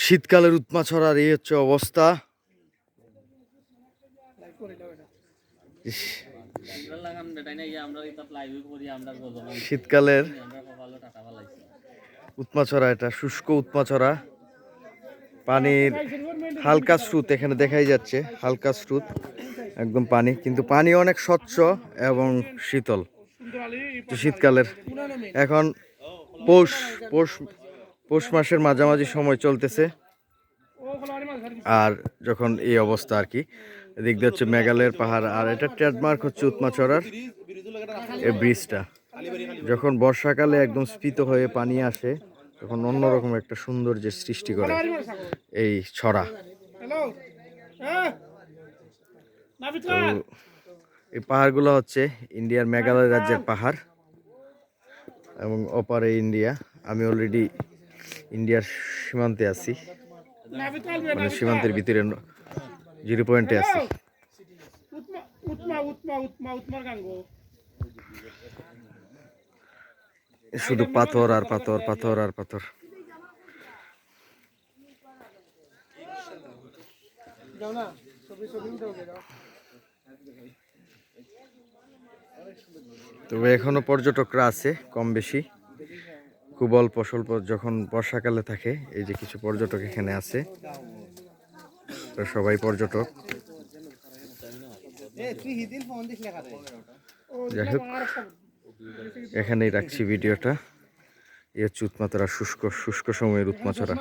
শীতকালের উৎমাছড়ার এই হচ্ছে অবস্থা। ইস, শীতকালের উৎমাছড়া, এটা শুষ্ক উৎমাছড়া। পানির হালকা স্রোত এখানে দেখাই যাচ্ছে, হালকা স্রোত, একদম পানি, কিন্তু পানি অনেক স্বচ্ছ এবং শীতল। শীতকালের এখন পৌষ পৌষ পৌষ মাসের মাঝামাঝি সময় চলতেছে। আর যখন এই অবস্থা আর কি, এদিক দিয়ে হচ্ছে মেঘালয়ের পাহাড়, আর এটা ট্রেডমার্ক হচ্ছে উৎমাছড়ার এই ব্রিজটা। যখন বর্ষাকালে একদম স্ফীত হয়ে পানি আসে, তখন অন্যরকম একটা সৌন্দর্যের সৃষ্টি করে এই ছড়া। তো এই পাহাড়গুলো হচ্ছে ইন্ডিয়ার মেঘালয় রাজ্যের পাহাড়, এবং ওপারে ইন্ডিয়া। আমি অলরেডি ইন্ডিয়ার সীমান্তে আছি, মানে সীমান্তের ভিতরে 0 পয়েন্টে আছি। শুধু পাথর আর পাথর, পাথর আর পাথর। তবে এখনো পর্যটকরা আছে কম বেশি, খুব অল্প স্বল্প। যখন বর্ষাকালে থাকে, এই যে কিছু পর্যটক এখানে আছে, সবাই পর্যটক। যাই হোক, এখানেই রাখছি ভিডিওটা। এই হচ্ছে উৎমাছড়া, শুষ্ক শুষ্ক সময়ের উৎমাছড়া।